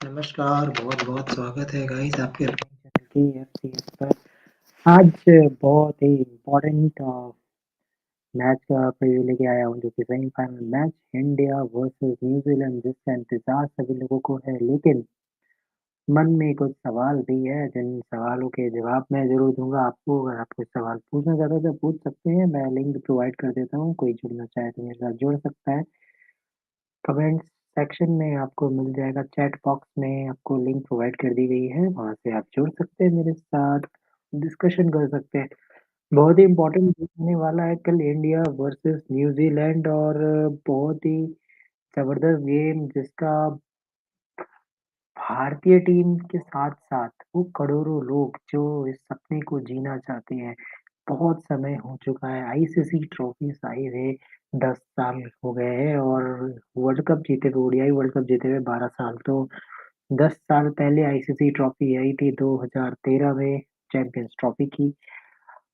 नमस्कार, बहुत-बहुत स्वागत है गाइस आपके अपने चैनल KFCS पर। आज बहुत ही इम्पोर्टेंट मैच का प्रीव्यू लेके आया हूँ, जो कि semifinal match India versus New Zealand, जिसका इंतज़ार सभी लोगों को है। लेकिन मन में कुछ सवाल भी है, जिन सवालों के जवाब मैं ज़रूर दूँगा आपको। अगर आप कुछ सवाल पूछना चाहते हो तो पूछ सकते हैं, मैं लिंक प्रोवाइड कर देता हूँ। कोई जुड़ना चाहे तो मेरे साथ जुड़ सकता है। कमेंट सेक्शन में आपको मिल जाएगा, चैट बॉक्स में आपको लिंक प्रोवाइड कर दी गई है, वहाँ से आप जुड़ सकते हैं, मेरे साथ डिस्कशन कर सकते हैं। बहुत ही इम्पोर्टेंट गेम होने वाला है कल, इंडिया वर्सेस न्यूज़ीलैंड, और बहुत ही ज़बरदस्त गेम, जिसका भारतीय टीम के साथ-साथ वो करोड़ों लोग जो इस सपने को जीना चाहते हैं। बहुत समय हो चुका है, आईसीसी ट्रॉफीज़ आए हुए 10 साल हो गए हैं, और वर्ल्ड कप जीते हुए, ओडीआई वर्ल्ड कप जीते हुए 12 साल। तो 10 साल पहले आईसीसी ट्रॉफी आई थी 2013 में, चैंपियंस ट्रॉफी की।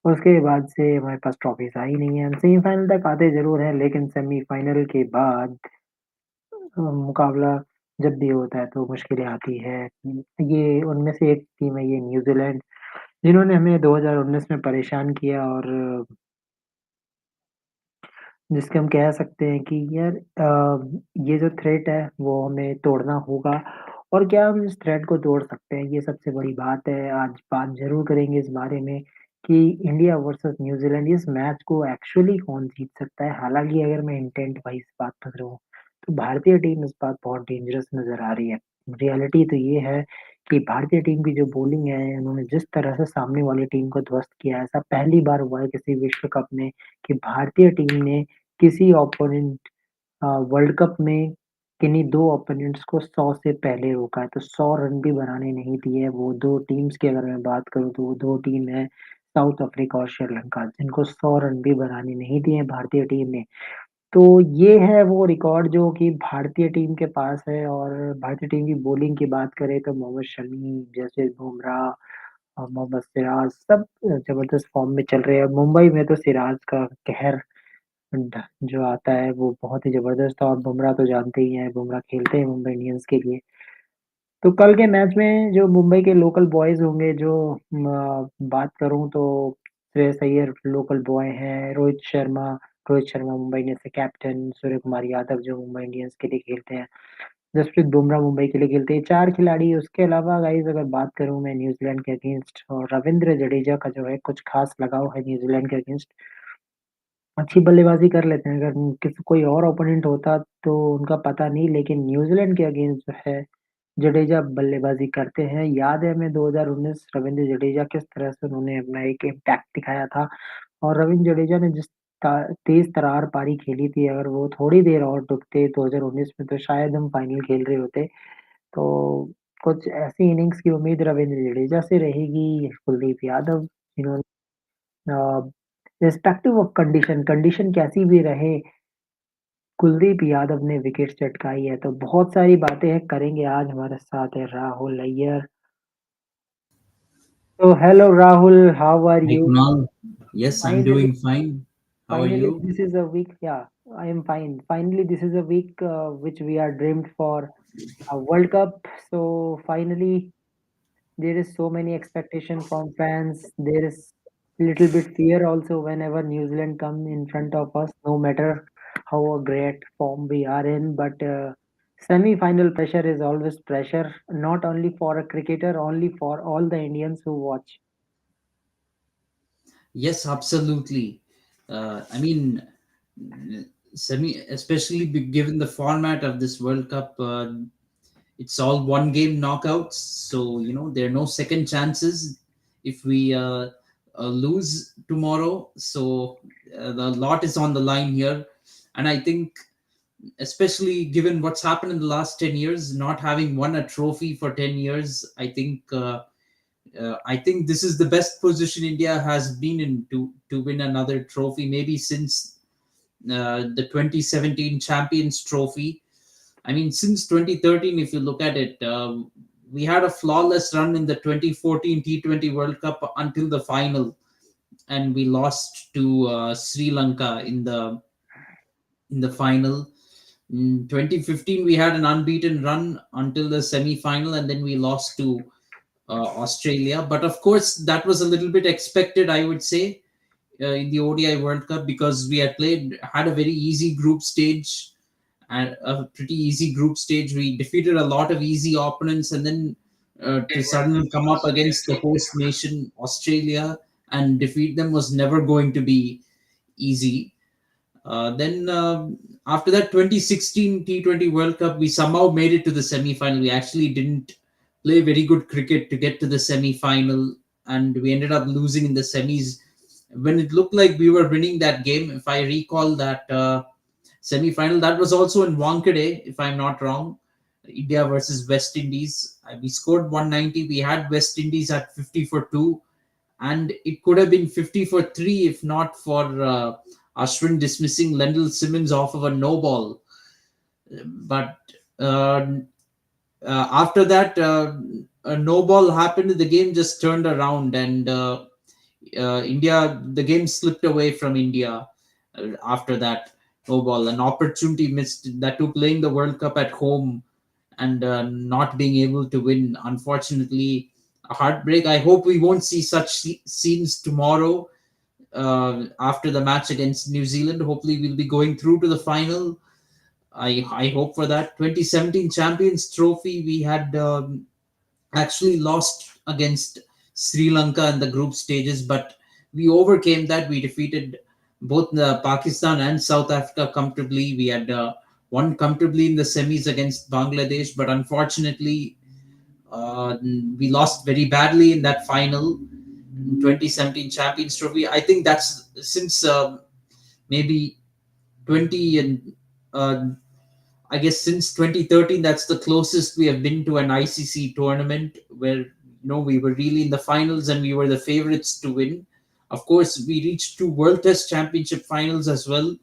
उसके बाद से हमारे पास ट्रॉफीज़ आई नहीं है। हम सेमीफाइनल तक आते ज़रूर हैं, लेकिन सेमीफाइनल के बाद मुकाबला जब भी होता है तो मुश्किलें आती है। ये उनमें से एक टीम है, ये न्यूज़ीलैंड, जिन्होंने हमें 2019 में परेशान किया, और जिसके हम कह सकते हैं कि यार ये जो थ्रेट है वो हमें तोड़ना होगा, और क्या हम इस थ्रेट को तोड़ सकते हैं, ये सबसे बड़ी बात है। आज बात ज़रूर करेंगे इस बारे में कि इंडिया वर्सेस न्यूज़ीलैंड, इस मैच को एक्चुअली कौन जीत सकता है। हालाँकि अगर मैं इंटेंट वाइज़ बात कर रहा हूँ, तो भारतीय टीम इस बार बहुत डेंजरस नज़र आ रही है। रियलिटी तो ये है कि भारतीय टीम की जो बॉलिंग है, उन्होंने जिस तरह से सामने वाली टीम को ध्वस्त किया है, ऐसा पहली बार हुआ है किसी विश्व कप में कि भारतीय टीम ने किसी ओपोनेंट वर्ल्ड कप में किन्हीं 2 ओपोनेंट्स को 100 से पहले रोका है, तो 100 रन भी बनाने नहीं दिए। वो 2 टीम्स की अगर मैं बात करूँ, तो वो 2 टीम है, साउथ अफ्रीका और श्रीलंका, जिनको 100 रन भी बनाने नहीं दिए भारतीय टीम ने। तो ये है वो रिकॉर्ड जो कि भारतीय टीम के पास है। और भारतीय टीम की बॉलिंग की बात करें तो मोहम्मद शमी, जसप्रीत बुमराह और मोहम्मद सिराज सब ज़बरदस्त फॉर्म में चल रहे हैं। मुंबई में तो सिराज का कहर जो आता है वो बहुत ही ज़बरदस्त था, और बुमराह तो जानते ही हैं, बुमराह खेलते हैं मुंबई इंडियंस के लिए। तो कल के मैच में जो मुंबई के लोकल बॉयज़ होंगे, जो बात करूँ तो श्रेयस अय्यर लोकल बॉय हैं, रोहित शर्मा मुंबई इंडियंस के कैप्टन, सूर्यकुमार यादव जो मुंबई इंडियंस के लिए खेलते हैं, जसप्रीत बुमराह मुंबई के लिए खेलते हैं, 4 खिलाड़ी। उसके अलावा गाइज़ अगर बात करूँ मैं न्यूज़ीलैंड के अगेंस्ट, और रवींद्र जडेजा का जो है कुछ ख़ास लगाव है न्यूज़ीलैंड के अगेंस्ट। अच्छी बल्लेबाज़ी कर लेते हैं, अगर किसी कोई और ओपोनेंट होता तो उनका पता नहीं, लेकिन न्यूज़ीलैंड के अगेंस्ट जो है जडेजा बल्लेबाज़ी करते हैं। याद है हमें 2019 रवींद्र जडेजा किस तरह से उन्होंने अपना एक इम्पैक्ट दिखाया था, और रवींद्र जडेजा ने जिस तेज़ तर्रार पारी खेली थी, अगर वो थोड़ी देर और रुकते 2019 में, तो शायद हम फाइनल खेल रहे होते। तो कुछ ऐसी इनिंग्स की उम्मीद रवींद्र जडेजा से रहेगी। कुलदीप यादव, जिन्होंने रिस्पेक्टिव ऑफ कंडीशन, कंडीशन कैसी भी रहे, कुलदीप यादव ने विकेट चटकाई है। तो बहुत सारी बातें हैं, करेंगे आज। हमारे साथ है राहुल अय्यर। तो hello Rahul, how are Hi you? Kunal. Yes, I'm finally doing fine. How are finally you? This is a week, yeah I am fine. Finally this is a week which we are dreamed for, a World Cup. So finally there is so many expectation from fans. There is little bit fear also whenever New Zealand come in front of us, no matter how a great form we are in. But semi-final pressure is always pressure, not only for a cricketer, only for all the Indians who watch. Yes, absolutely. I mean, especially given the format of this World Cup, it's all one game knockouts. So, there are no second chances if we lose tomorrow. So, the lot is on the line here. And I think, especially given what's happened in the last 10 years, not having won a trophy for 10 years, I think this is the best position India has been in to win another trophy, maybe since the 2017 Champions Trophy. I mean, since 2013, if you look at it, we had a flawless run in the 2014 T20 World Cup until the final, and we lost to Sri Lanka in the final. In 2015, we had an unbeaten run until the semi final, and then we lost to Australia. But of course, that was a little bit expected, I would say, in the ODI World Cup, because we had a very easy group stage, and a pretty easy group stage. We defeated a lot of easy opponents, and then to suddenly come up against the host nation, Australia, and defeat them was never going to be easy. Then after that 2016 T20 World Cup, we somehow made it to the semi-final. We actually didn't play very good cricket to get to the semi-final, and we ended up losing in the semis when it looked like we were winning that game. If I recall that semi-final, that was also in Wankhede, if I'm not wrong. India versus West Indies. We scored 190. We had West Indies at 50 for 2, and it could have been 50 for 3 if not for Ashwin dismissing Lendl Simmons off of a no ball. But uh, after that, a no ball happened. The game just turned around, and the game slipped away from India after that no ball. An opportunity missed, that to playing the World Cup at home and not being able to win. Unfortunately, a heartbreak. I hope we won't see such scenes tomorrow after the match against New Zealand. Hopefully, we'll be going through to the final. I hope for that. 2017 Champions Trophy, we had actually lost against Sri Lanka in the group stages, but we overcame that. We defeated both Pakistan and South Africa comfortably. We had won comfortably in the semis against Bangladesh, but unfortunately, uh, we lost very badly in that final. 2017 Champions Trophy. I think that's since maybe 20 and uh, I guess since 2013, that's the closest we have been to an ICC tournament where we were really in the finals and we were the favorites to win. Of course, we reached two World Test Championship finals as well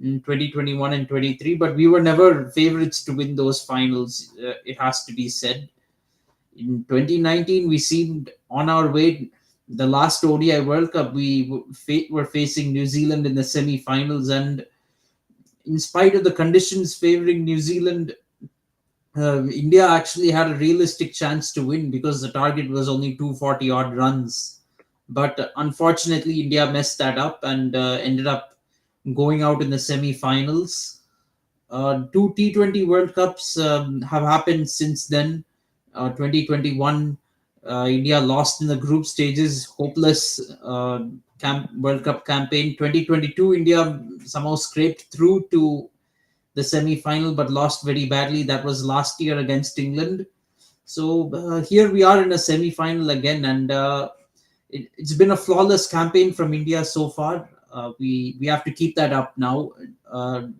in 2021 and 23, but we were never favorites to win those finals. It has to be said. In 2019, we seemed on our way. The last ODI World Cup, were facing New Zealand in the semi-finals, and in spite of the conditions favoring New Zealand, India actually had a realistic chance to win because the target was only 240 odd runs. But unfortunately, India messed that up and ended up going out in the semi-finals. Two T20 World Cups have happened since then. 2021, India lost in the group stages, hopeless World Cup campaign. 2022, India somehow scraped through to the semi-final but lost very badly. That was last year against England. So here we are in a semi-final again, and it's been a flawless campaign from India so far. We have to keep that up now.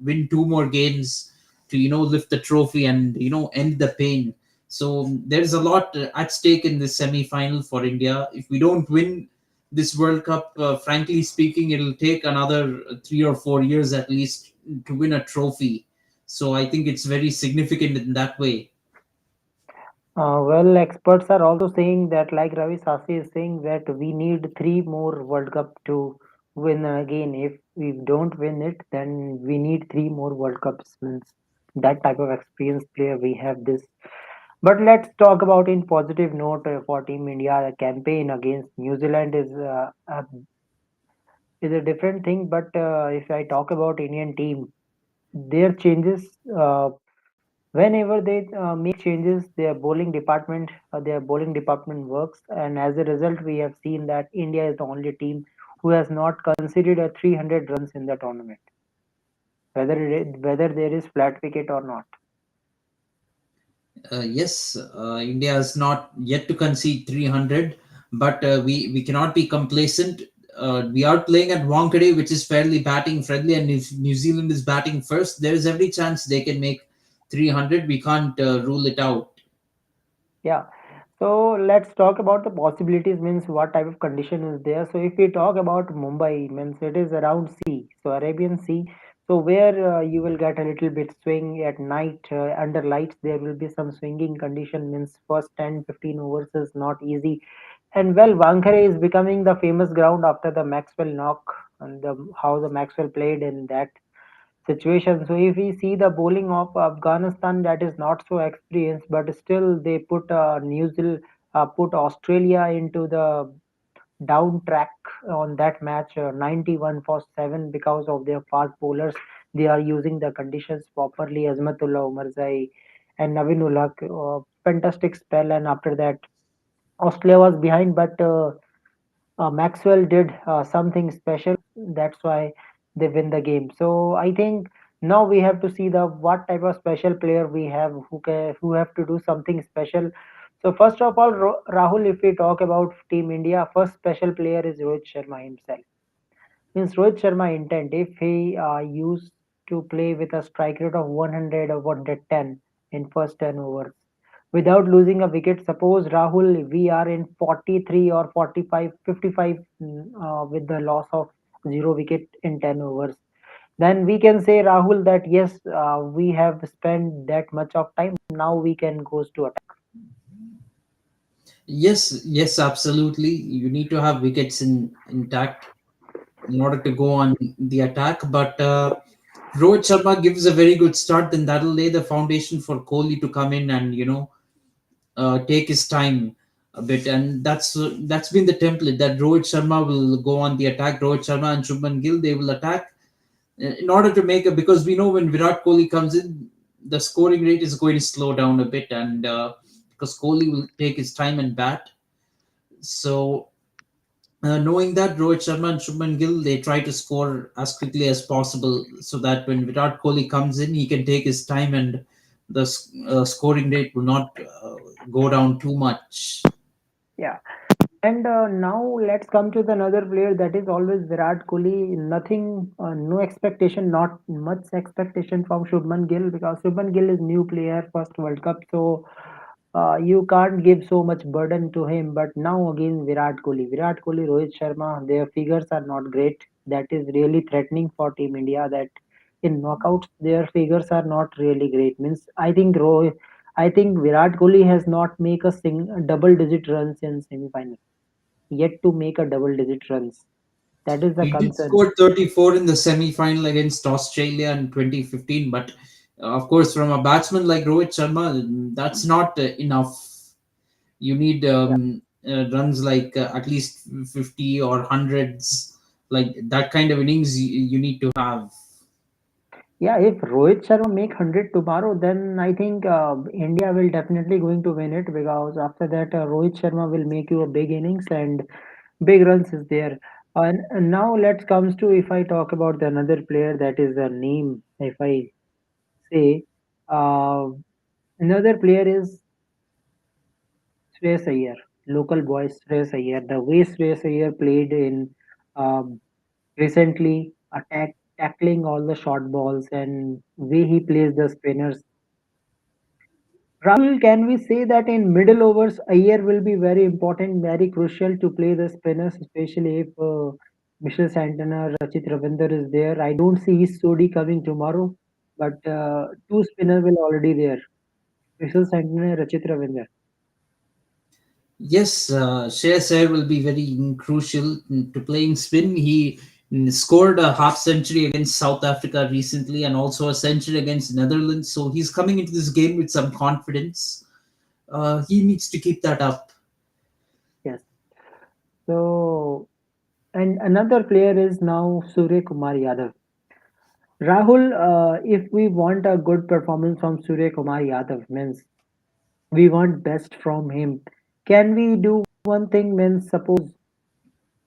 Win two more games to lift the trophy and end the pain. So there's a lot at stake in this semi-final for India. If we don't win this World Cup, frankly speaking, it'll take another 3 or 4 years at least to win a trophy. So I think it's very significant in that way. Well, experts are also saying that, like Ravi Sasi is saying, that we need three more World Cup to win again. If we don't win it, then we need three more World Cups. Means that type of experienced player we have this. But let's talk about in positive note for Team India. The campaign against New Zealand is a different thing. But if I talk about Indian team, their changes. Whenever they make changes, their bowling department works, and as a result, we have seen that India is the only team who has not conceded a 300 runs in the tournament, whether there is flat wicket or not. Yes, India has not yet to concede 300, but we cannot be complacent. We are playing at Wankhede, which is fairly batting friendly, and if New Zealand is batting first, there is every chance they can make 300. We can't rule it out. Yeah. So let's talk about the possibilities. Means what type of condition is there. So if we talk about Mumbai, means it is around sea, so Arabian Sea. So where you will get a little bit swing at night under lights, there will be some swinging condition. Means first 10-15 overs is not easy. And well, Wankhede is becoming the famous ground after the Maxwell knock and how the Maxwell played in that. situation. So if we see the bowling of Afghanistan, that is not so experienced, but still they put New Zealand, put Australia into the down track on that match, 91 for 7 because of their fast bowlers. They are using the conditions properly. Azmatullah Umarzai and Naveen fantastic spell, and after that Australia was behind, but Maxwell did something special. That's why they win the game. So I think now we have to see the what type of special player we have who have to do something special. So first of all, Rahul, if we talk about Team India, first special player is Rohit Sharma himself. Means Rohit Sharma intent if he used to play with a strike rate of 100 or 110 in first 10 overs without losing a wicket. Suppose Rahul, we are in 43 or 45, 55 with the loss of zero wicket in 10 overs. Then we can say Rahul that yes, we have spent that much of time. Now we can goes to attack. Yes, yes, absolutely. You need to have wickets intact in order to go on the attack. But Rohit Sharma gives a very good start, then that'll lay the foundation for Kohli to come in and take his time a bit, and that's been the template that Rohit Sharma will go on the attack. Rohit Sharma and Shubman Gill, they will attack in order to make a, because we know when Virat Kohli comes in, the scoring rate is going to slow down a bit, and because Kohli will take his time and bat. So knowing that, Rohit Sharma and Shubman Gill, they try to score as quickly as possible so that when Virat Kohli comes in, he can take his time and the scoring rate will not go down too much. Yeah. And now let's come to the another player that is always Virat Kohli. Nothing, no expectation, not much expectation from Shubman Gill because Shubman Gill is new player, first World Cup, so you can't give so much burden to him. But now again Virat Kohli, Rohit Sharma, their figures are not great. That is really threatening for Team India. That in knockouts their figures are not really great. Means I think Virat Kohli has not make a double digit runs in semi-final yet to make a double digit runs. That is the He did concern. score 34 in the semi final against Australia in 2015, but of course, from a batsman like Rohit Sharma, that's not enough. You need Yeah. runs like at least 50 or hundreds, like that kind of innings you need to have. Yeah, if Rohit Sharma make 100 tomorrow, then I think India will definitely going to win it because after that Rohit Sharma will make you a big innings and big runs is there. And now let's comes to if I talk about the another player that is a name. If I say uh, another player is Shreyas Iyer, local boy Shreyas Iyer. The way Shreyas Iyer played in um, recently tackling all the short balls and way he plays the spinners. Rahul, can we say that in middle overs, Iyer will be very important, very crucial to play the spinners, especially if Michel Santana, Rachit Ravinder is there. I don't see his Sodi coming tomorrow, but two spinners will already there. Michel Santana, Rachit Ravinder. Yes, Shreyas Iyer will be very crucial to playing spin. He scored a half century against South Africa recently and also a century against Netherlands. So he's coming into this game with some confidence. He needs to keep that up. Yes. So, and another player is now Surya Kumar Yadav. Rahul, if we want a good performance from Surya Kumar Yadav, means we want best from him. Can we do one thing? Means suppose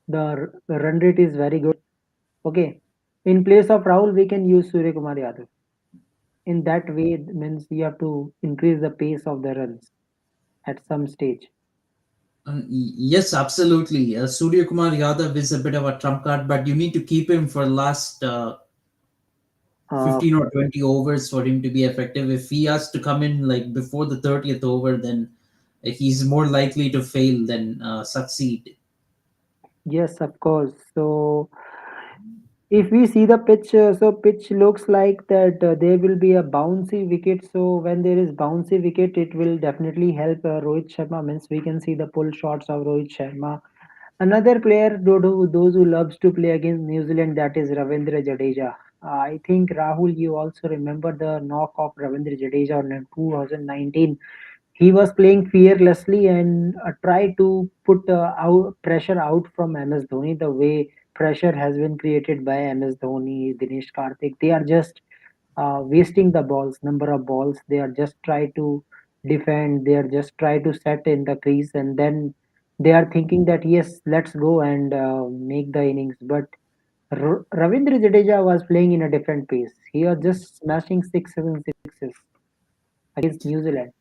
the run rate is very good. Okay, in place of Rahul, we can use Surya Kumar Yadav. In that way, it means you have to increase the pace of the runs at some stage. Yes, absolutely. Surya Kumar Yadav is a bit of a trump card, but you need to keep him for last Uh, 15 or 20 overs for him to be effective. If he has to come in like before the 30th over, then he's more likely to fail than succeed. yes, of course. So if we see the pitch, so pitch looks like that there will be a bouncy wicket. So when there is bouncy wicket, it will definitely help Rohit Sharma. Means we can see the pull shots of Rohit Sharma. Another player, those who loves to play against New Zealand, that is Ravindra Jadeja. I think Rahul, you also remember the knock of Ravindra Jadeja in 2019. He was playing fearlessly and tried to put pressure out from MS Dhoni. The way pressure has been created by MS Dhoni, Dinesh Karthik, they are just wasting the balls, number of balls. They are just try to defend. They are just try to set in the crease, and then they are thinking that yes, let's go and make the innings. But Ravindra Jadeja was playing in a different pace. He was just smashing 6, 7 sixes against New Zealand.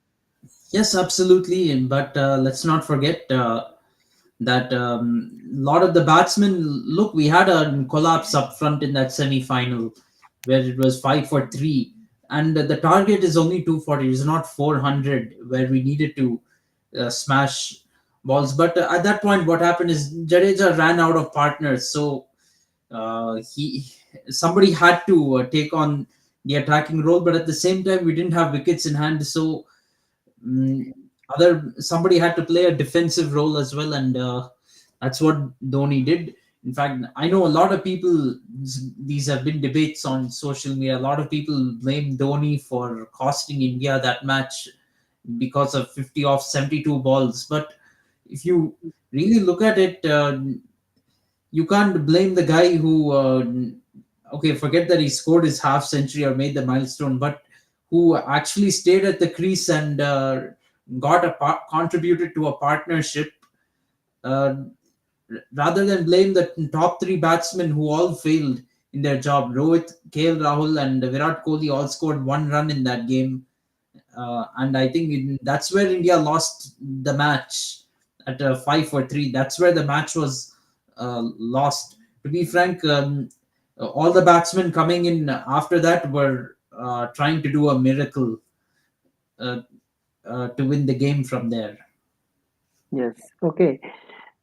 Yes, absolutely. But let's not forget that lot of the batsmen, look, we had a collapse up front in that semi-final where it was 5 for 3, and the target is only 240. It's not 400 where we needed to smash balls. But at that point, what happened is Jadeja ran out of partners, so he somebody had to take on the attacking role. But at the same time, we didn't have wickets in hand, so mm, other somebody had to play a defensive role as well, and that's what Dhoni did. In fact, I know a lot of people. These have been debates on social media. A lot of people blame Dhoni for costing India that match because of 50 off 72 balls. But if you really look at it, you can't blame the guy who okay, forget that he scored his half century or made the milestone, but who actually stayed at the crease and contributed to a partnership, uh, rather than blame the top three batsmen who all failed in their job. Rohit, KL Rahul, and Virat Kohli all scored one run in that game, and I think that's where India lost the match at 5 for 3. That's where the match was lost. To be frank, all the batsmen coming in after that were trying to do a miracle uh, to win the game from there. Yes. Okay.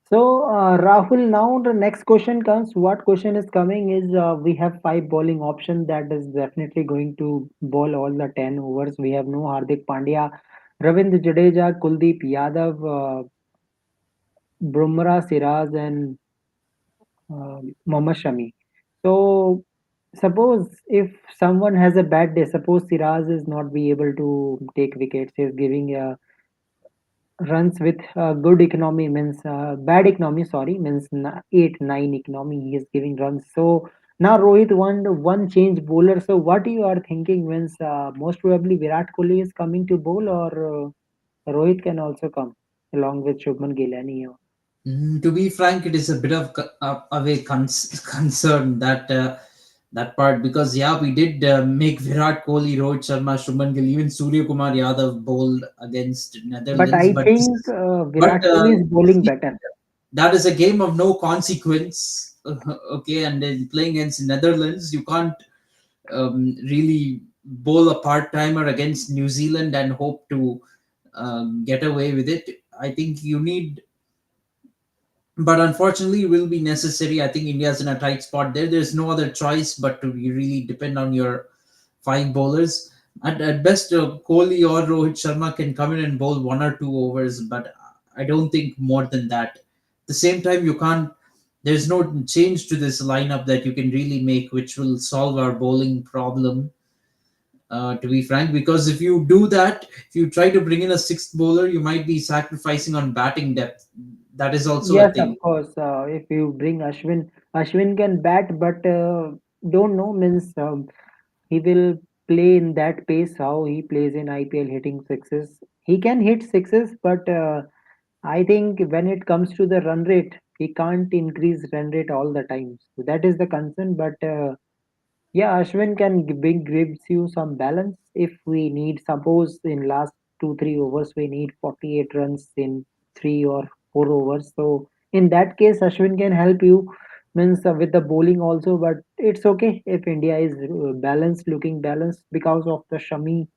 So, Rahul, now the next question comes. What question is coming is we have five bowling option that is definitely going to bowl all the 10 overs. We have no Hardik Pandya, Ravindra Jadeja, Kuldeep Yadav, Bumrah, Siraj, and Mohammad Shami. So, suppose if someone has a bad day, suppose Siraj is not be able to take wickets, he is giving a runs with good economy means bad economy sorry means 8 9 economy he is giving runs. So now Rohit won one change bowler. So what you are thinking means most probably Virat Kohli is coming to bowl, or Rohit can also come along with Shubman Gill any To be frank, it is a bit of a concern that that part, because yeah, we did make Virat Kohli, Rohit Sharma, Shubman Gill, even Surya Kumar Yadav bowled against but Netherlands. I But this think is, but Virat Kohli is bowling see, better. that is a game of no consequence. Okay, and then playing against Netherlands, you can't really bowl a part timer against New Zealand and hope to get away with it. I think you need, but unfortunately it will be necessary. I think India's in a tight spot there. There's no other choice but to really depend on your five bowlers. At best, Kohli or Rohit Sharma can come in and bowl 1 or 2 overs, but I don't think more than that. At the same time, you can't. There's no change to this lineup that you can really make, which will solve our bowling problem. To be frank, because if you do that, if you try to bring in a sixth bowler, you might be sacrificing on batting depth. That is also a Yes, of thing. course. If you bring Ashwin, Ashwin can bat, but don't know means he will play in that pace how he plays in IPL hitting sixes. He can hit sixes, but I think when it comes to the run rate, he can't increase run rate all the time. So that is the concern. But yeah, Ashwin can bring gives you some balance if we need. Suppose in last 2 3 overs we need 48 runs in 3 or 4 overs. So in that case, Ashwin can help you means with the bowling also. But it's okay if India is balanced, looking balanced because of the Shami.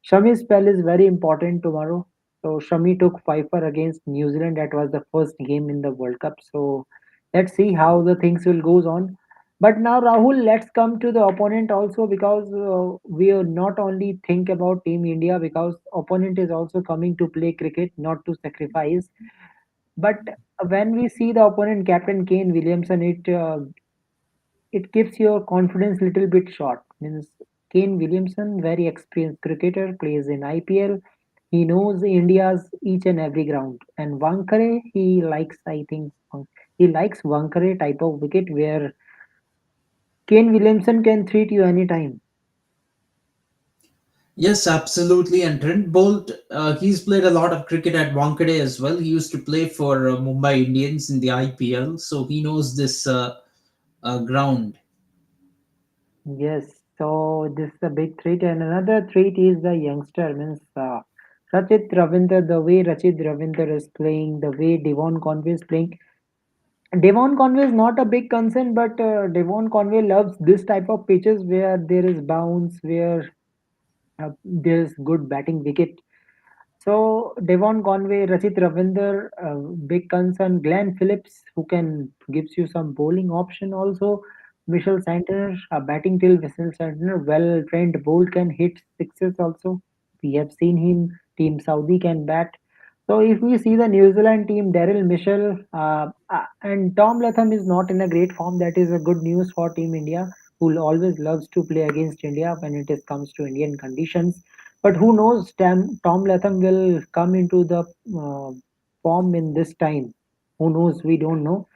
Shami's spell is very important tomorrow. So Shami took fifer against New Zealand. That was the first game in the World Cup. So let's see how the things will goes on. But now, Rahul, let's come to the opponent also because we are not only think about Team India because opponent is also coming to play cricket, not to sacrifice. But when we see the opponent, Captain Kane Williamson, it keeps your confidence little bit short. Means Kane Williamson, very experienced cricketer, plays in IPL. He knows India's each and every ground. And Wankare, he likes, I think, he likes Wankare type of wicket where Kane Williamson can treat you anytime. Yes, absolutely. And Trent Bolt, he's played a lot of cricket at Wankhede as well. He used to play for Mumbai Indians in the IPL, so he knows this ground. Yes, so this is a big threat, and another threat is the youngster. Means Rachit Ravinder, the way Rachit Ravinder is playing, the way Devon Conway is playing. Devon Conway is not a big concern, but Devon Conway loves this type of pitches where there is bounce, where there is good batting wicket. So Devon Conway, Rachit Ravinder, big concern. Glenn Phillips, who can gives you some bowling option also. Michelle Santner, batting till Whistle Santner, well trained bowler can hit sixes also. We have seen him. Team Saudi can bat. So if we see the New Zealand team, Daryl Mitchell and Tom Latham is not in a great form. That is a good news for Team India, who always loves to play against India when it is comes to Indian conditions. But who knows, Tom Latham will come into the uh, form in this time. Who knows? We don't know.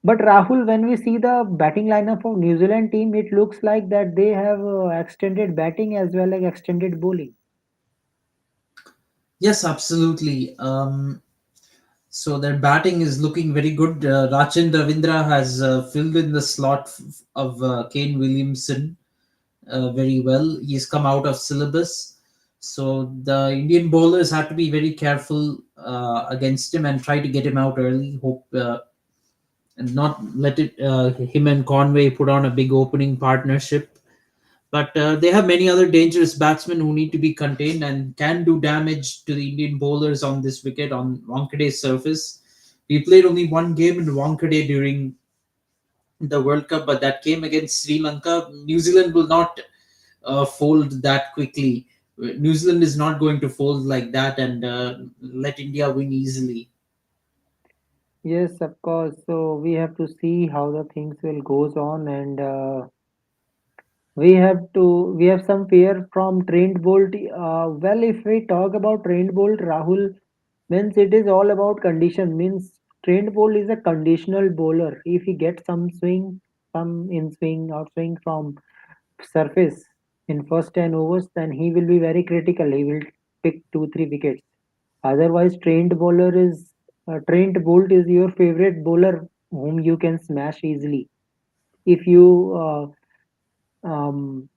But Rahul, when we see the batting lineup of New Zealand team, it looks like that they have extended batting as well as extended bowling. Yes, absolutely. So their batting is looking very good. Rachin Ravindra has filled in the slot of Kane Williamson very well. He's come out of syllabus. So the Indian bowlers have to be very careful against him and try to get him out early. Hope and not let it him and Conway put on a big opening partnership. But they have many other dangerous batsmen who need to be contained and can do damage to the Indian bowlers on this wicket on Wankade's surface. We played only one game in Wankhede during the World Cup, but that came against Sri Lanka. New Zealand will not fold that quickly. New Zealand is not going to fold like that and let India win easily. Yes, of course. So we have to see how the things will goes on, and we have some fear from Trent Bolt. Well, if we talk about Trent Bolt, Rahul, means it is all about condition. Means Trent Bolt is a conditional bowler. If he gets some swing, some in swing, out swing from surface in first 10 overs, then he will be very critical. He will pick 2 3 wickets. Otherwise, Trent Bolt is your favorite bowler whom you can smash easily. If you um,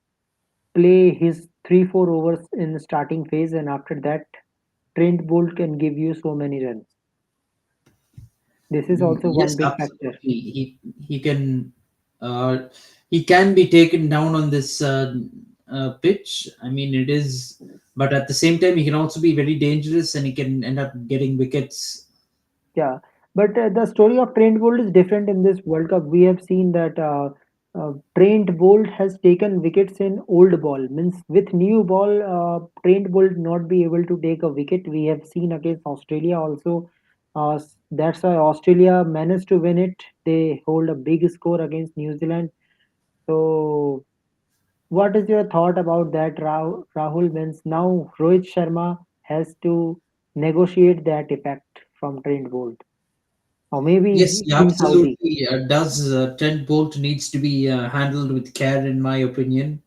play his 3 4 overs in the starting phase, and after that, Trent Bolt can give you so many runs. This is also Yes, one big factor. absolutely. He can uh, he can be taken down on this pitch. I mean, it is, but at the same time, he can also be very dangerous, and he can end up getting wickets. Yeah, but the story of Trent Bolt is different in this World Cup. We have seen that Trent Bolt has taken wickets in old ball. Means with new ball, Trent Bolt not be able to take a wicket. We have seen against Australia also. That's why Australia managed to win it. They hold a big score against New Zealand. So, what is your thought about that, Rahul? Means now Rohit Sharma has to negotiate that effect from Trent Bolt. Or Yes, maybe he Team Saudi. absolutely does. Trent Bolt needs to be handled with care, in my opinion.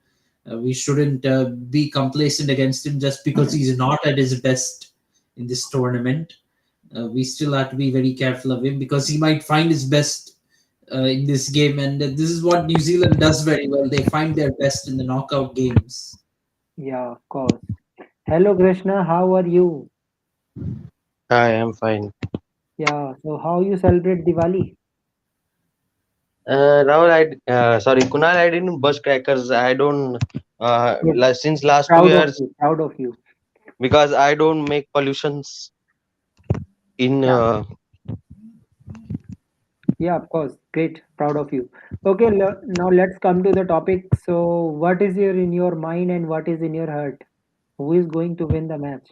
We shouldn't be complacent against him just because he's not at his best in this tournament. We still have to be very careful of him because he might find his best in this game, and this is what New Zealand does very well. They find their best in the knockout games. Yeah, of course. Hello, Krishna. How are you? I am fine. Yeah. So, how you celebrate Diwali? Rahul, sorry, Kunal, I didn't bust crackers. I don't, Yes. since last two Proud of years, you. Proud of you. because I don't make pollutions in, Yeah. Yeah. Of course. Great. Proud of you. Okay. Now let's come to the topic. So, what is your in your mind and what is in your heart? Who is going to win the match?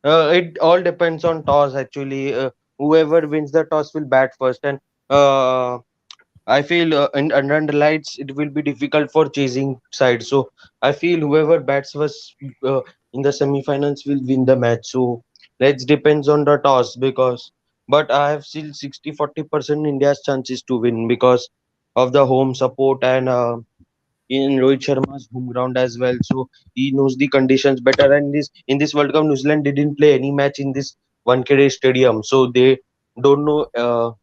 it all depends on toss actually. Whoever wins the toss will bat first. And uh, I feel under the lights it will be difficult for chasing side. So I feel whoever bats first in the semifinals will win the match. So let's depends on the toss because but I have still 60-40% India's chances to win because of the home support and in Rohit Sharma's home ground as well. So he knows the conditions better. And this World Cup, New Zealand didn't play any match in this 1KD stadium, so they don't know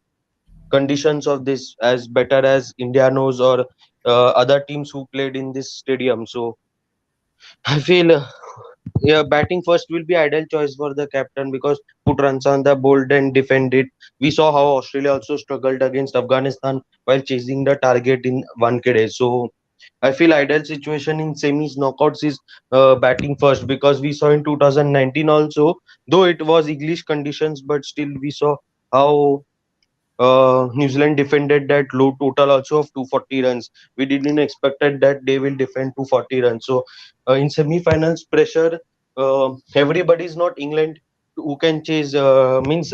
conditions of this as better as India knows or other teams who played in this stadium. So I feel yeah, batting first will be ideal choice for the captain because put runs on the board and defend it. We saw how Australia also struggled against Afghanistan while chasing the target in 1KD. So I feel ideal situation in semis knockouts is batting first because we saw in 2019 also, though it was English conditions, but still we saw how New Zealand defended that low total also of 240 runs. We didn't expected that they will defend 240 runs. So in semi-finals pressure, everybody is not England who can chase means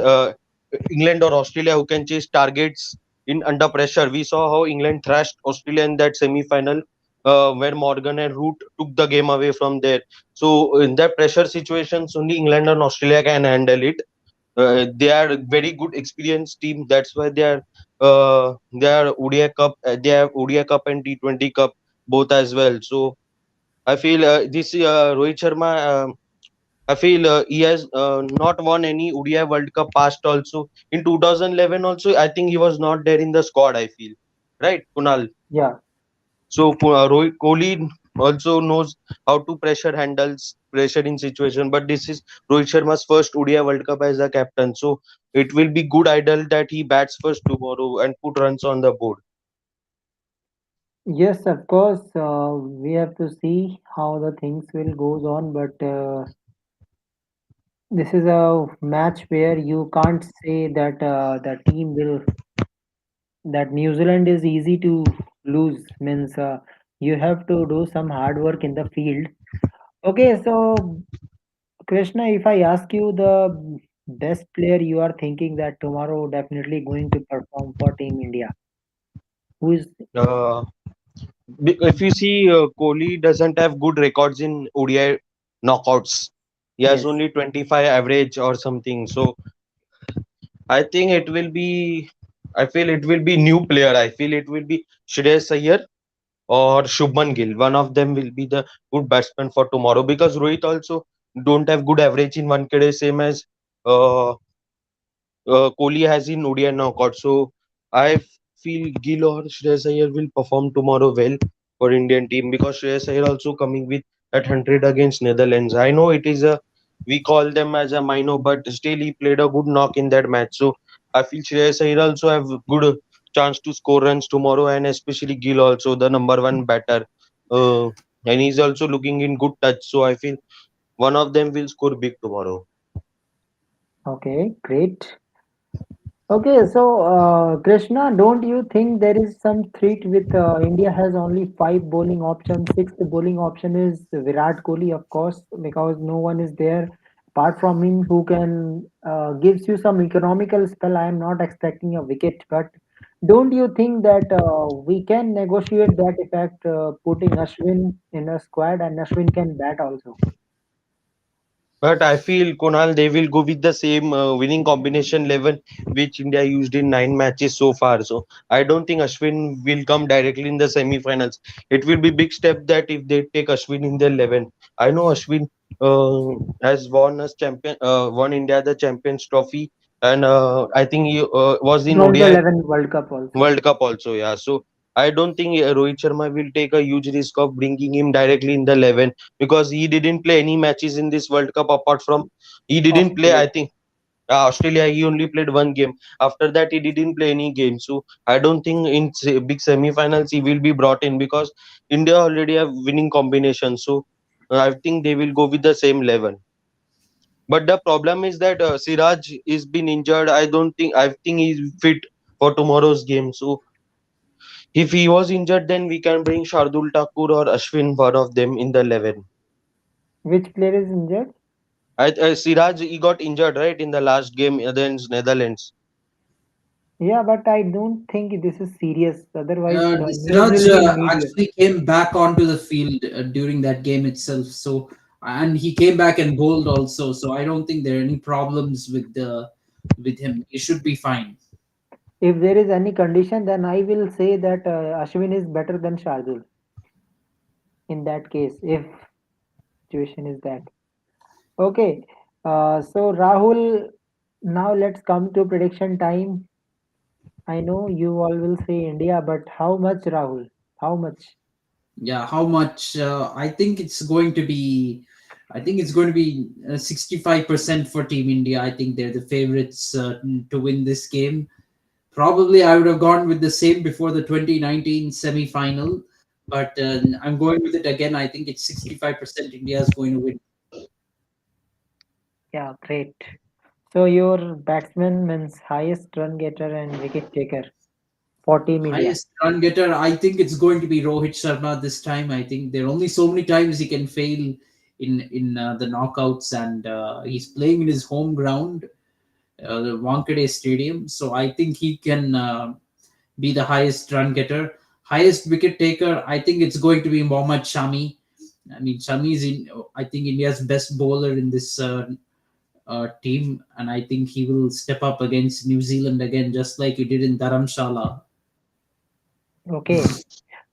England or Australia who can chase targets in under pressure. We saw how England thrashed Australia in that semi-final. Where Morgan and Root took the game away from there. So in that pressure situations, only England and Australia can handle it. They are a very good experienced team. That's why they are ODI Cup. They have ODI Cup and T20 Cup both as well. So I feel this Rohit Sharma. I feel he has not won any ODI World Cup past also. In 2011 also, I think he was not there in the squad. I feel right, Kunal. Yeah. So Rohit Kohli also knows how to pressure handles pressure in situation. But this is Rohit Sharma's first ODI World Cup as a captain. So it will be good idol that he bats first tomorrow and put runs on the board. Yes, of course. We have to see how the things will goes on, but this is a match where you can't say that the team will that New Zealand is easy to lose. Means you have to do some hard work in the field. Okay, so Krishna, if I ask you the best player you are thinking that tomorrow definitely going to perform for Team India, who is Uh, if you see, Kohli doesn't have good records in ODI knockouts. He has yes. only 25 average or something. So I think it will be. I feel it will be new player. I feel it will be Shreyas Iyer or Shubman Gill. One of them will be the good batsman for tomorrow because Rohit also don't have good average in 1KD same as uh, Kohli has in ODI knockout. So I feel Gill or Shreyas Iyer will perform tomorrow well for Indian team because Shreyas Iyer also coming with that 100 against Netherlands. I know it is a we call them as a minor, but still he played a good knock in that match. So I feel Shreyas Iyer also have good chance to score runs tomorrow, and especially Gill also the number one batter. Uh, and he's also looking in good touch. So I feel one of them will score big tomorrow. Okay, great. Okay, so Krishna, don't you think there is some threat with India has only five bowling options? Sixth bowling option is Virat Kohli, of course, because no one is there apart from him who can gives you some economical spell. I am not expecting a wicket, but don't you think that we can negotiate that effect, putting Ashwin in a squad and Ashwin can bat also? But I feel Kunal they will go with the same winning combination level which India used in 9 matches so far. So I don't think Ashwin will come directly in the semi-finals. It will be big step that if they take Ashwin in the 11. I know Ashwin has won us won India the Champions Trophy, and I think he was in ODI 2011 World Cup also. World Cup also. Yeah, so I don't think Rohit Sharma will take a huge risk of bringing him directly in the 11 because he didn't play any matches in this World Cup apart from he didn't play. Australia. I think Australia he only played one game. After that he didn't play any game. So I don't think in big semi-finals he will be brought in because India already have winning combination. So I think they will go with the same level. But the problem is that Siraj is been injured. I think he's fit for tomorrow's game. So if he was injured, then we can bring Shardul Thakur or Ashwin, one of them, in the 11. Which player is injured? Siraj, he got injured, right, in the last game against Netherlands. Yeah, but I don't think this is serious. Otherwise, news Siraj will be immediate. actually came back onto the field during that game itself. So, and he came back and bowled also. So I don't think there are any problems with him. He should be fine. If there is any condition, then I will say that Ashwin is better than Shardul in that case, if situation is that. Okay, so Rahul, now let's come to prediction time. I know you all will say India, but how much, Rahul? How much? Yeah, how much? I think it's going to be. I think it's going to be 65% for Team India. I think they're the favorites to win this game. Probably I would have gone with the same before the 2019 semi-final, but I'm going with it again. I think it's 65% India is going to win. Yeah, great. So your batsman means highest run getter and wicket taker for Team India. Highest run getter, I think it's going to be Rohit Sharma this time. I think there are only so many times he can fail in the knockouts, and he's playing in his home ground, the Wankhede Stadium. So I think he can be the highest run getter. Highest wicket taker, I think it's going to be Mohammad Shami. I mean, Shami is I think India's best bowler in this team, and I think he will step up against New Zealand again, just like he did in Dharamshala. Okay.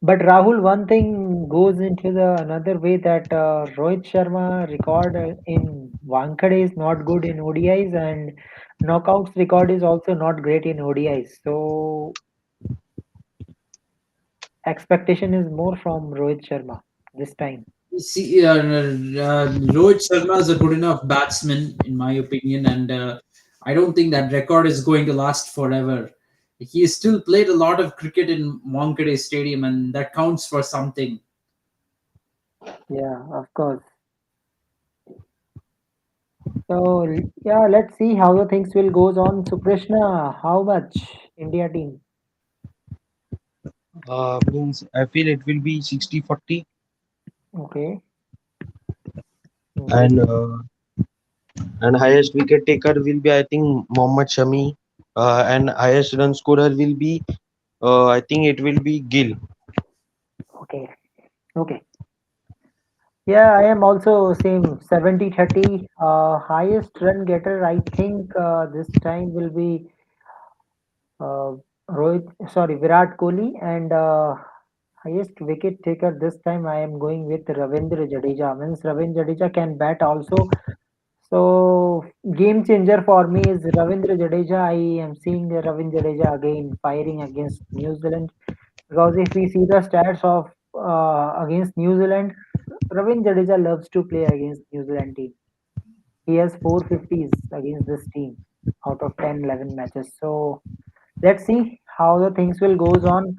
But Rahul, one thing goes into the another way that Rohit Sharma record in Wankhede is not good in ODIs and knockouts record is also not great in ODIs. So expectation is more from Rohit Sharma this time. See, Rohit Sharma is a good enough batsman, in my opinion, and I don't think that record is going to last forever. He has still played a lot of cricket in Wankhede Stadium, and that counts for something. Yeah, of course. So yeah, let's see how the things will goes on. So Krishna, how much India team? Means I feel it will be 60-40, Okay, great. and highest wicket taker will be I think Mohammad Shami, and highest run scorer will be I think it will be Gill. Okay, okay. Yeah, I am also same 70-30. Highest run getter, I think this time will be uh, Virat Kohli, and highest wicket taker this time I am going with Ravindra Jadeja. Means Ravindra Jadeja can bat also. So game changer for me is Ravindra Jadeja. I am seeing Ravindra Jadeja again firing against New Zealand because if we see the stats of against New Zealand, Ravindra Jadeja loves to play against New Zealand team. He has 450s against this team out of 10, 11 matches. So let's see how the things will goes on.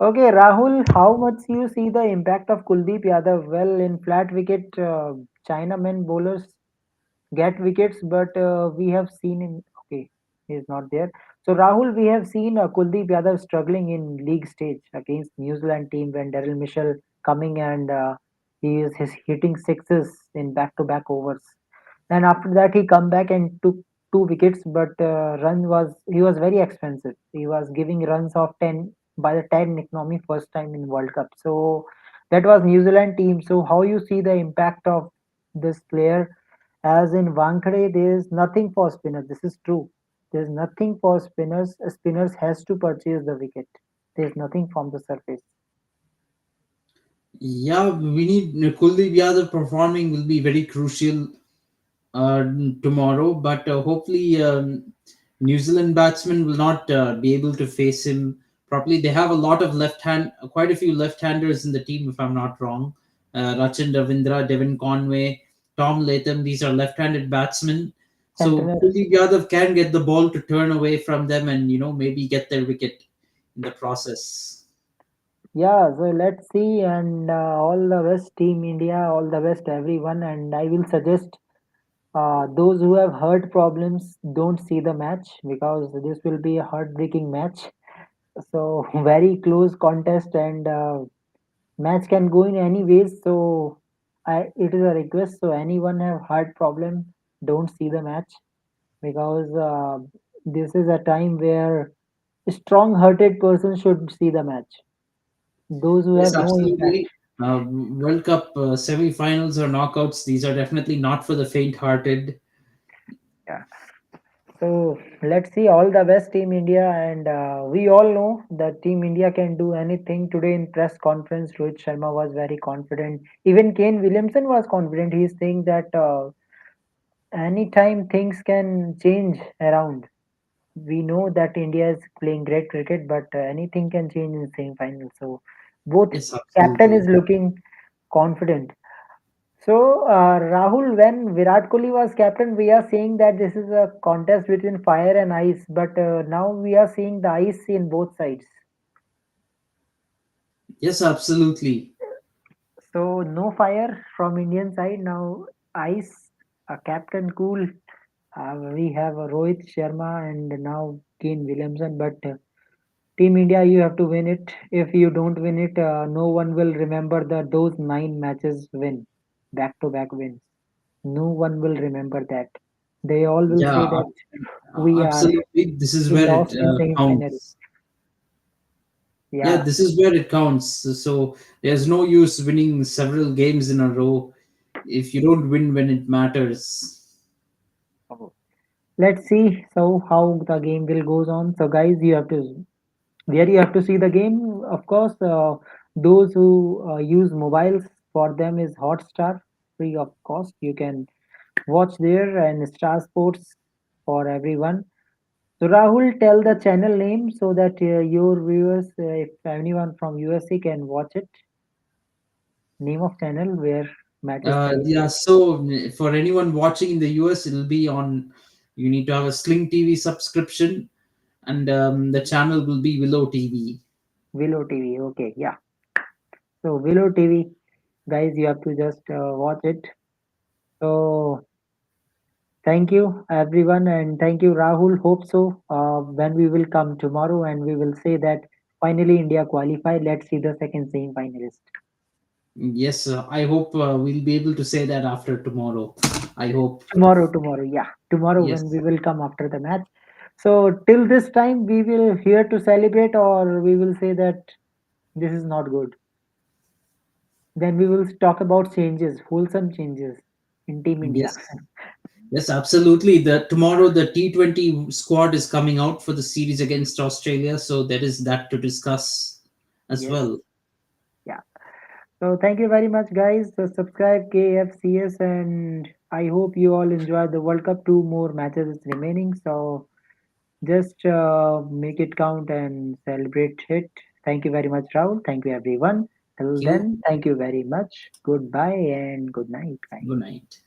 Okay, Rahul, how much you see the impact of Kuldeep Yadav? Well, in flat wicket, Chinamen bowlers get wickets, but we have seen in okay, he is not there. So Rahul, we have seen Kuldeep Yadav struggling in league stage against New Zealand team when Daryl Mitchell coming and he's hitting sixes in back-to-back overs. And after that, he come back and took two wickets, but run was he was very expensive. He was giving runs of 10 by the 10 economy first time in World Cup. So that was New Zealand team. So how you see the impact of this player? As in Wankhede, there is nothing for spinners. This is true. There is nothing for spinners. Spinners has to purchase the wicket. There is nothing from the surface. Yeah, we need Kuldeep Yadav performing will be very crucial uh, tomorrow, but hopefully New Zealand batsmen will not be able to face him properly. They have a lot of quite a few left-handers in the team, if I'm not wrong. Rachin Ravindra, Devin Conway, Tom Latham. These are left-handed batsmen. So Centenary. Kuldeep Yadav can get the ball to turn away from them, and maybe get their wicket in the process. Yeah, so let's see, and all the best, Team India, all the best, everyone. And I will suggest those who have heart problems don't see the match because this will be a heartbreaking match. So very close contest, and match can go in any ways. So it is a request. So anyone have heart problem, don't see the match because this is a time where a strong-hearted person should see the match. Those who Yes, have no impact. absolutely. World Cup semi-finals or knockouts, these are definitely not for the faint-hearted. Yeah. So let's see all the best, Team India, and we all know that Team India can do anything. Today in press conference, Rohit Sharma was very confident. Even Kane Williamson was confident. He's saying that anytime things can change around. We know that India is playing great cricket, but anything can change in semi-final. So both Yes, captain is absolutely. looking confident. So, Rahul, when Virat Kohli was captain, we are saying that this is a contest between fire and ice, but now we are seeing the ice in both sides. Yes, absolutely. So, no fire from Indian side, now ice, a captain cool. We have Rohit Sharma and now Kane Williamson, but Team India, you have to win it. If you don't win it, no one will remember those 9 matches win, back to back wins. No one will remember that. They all will Yeah, say that absolutely. This is we where it lost in semi-final. counts. Yeah, Yeah. this is where it counts. So there's no use winning several games in a row if you don't win when it matters. Oh. Let's see so how the game will goes on. So guys, you have to there you have to see the game. Of course, those who use mobiles for them is Hotstar free of cost. You can watch there and Star Sports for everyone. So Rahul, tell the channel name so that your viewers, if anyone from USA can watch it. Name of channel where match is Yeah, celebrated. so for anyone watching in the US, it'll be on. You need to have a Sling TV subscription, and the channel will be Willow TV. Willow TV. Okay, yeah. So Willow TV, guys, you have to just watch it. So thank you everyone, and thank you Rahul. Hope so. When we will come tomorrow and we will say that finally India qualified. Let's see the second semi finalist. Yes, I hope we'll be able to say that after tomorrow. I hope. Tomorrow, yeah. Tomorrow when we Yes. will come after the match. So till this time we will here to celebrate or we will say that this is not good. Then we will talk about changes, wholesome changes in Team India. Yes. Yes, absolutely. The tomorrow the T20 squad is coming out for the series against Australia, so there is that to discuss as Yes, well. yeah. So thank you very much, guys. So subscribe KFCS, and I hope you all enjoy the World Cup. Two more matches is remaining, so just make it count and celebrate it. Thank you very much, Rahul. Thank you, everyone. Thank Till you. then, thank you very much. Goodbye and good night, guys. Good night.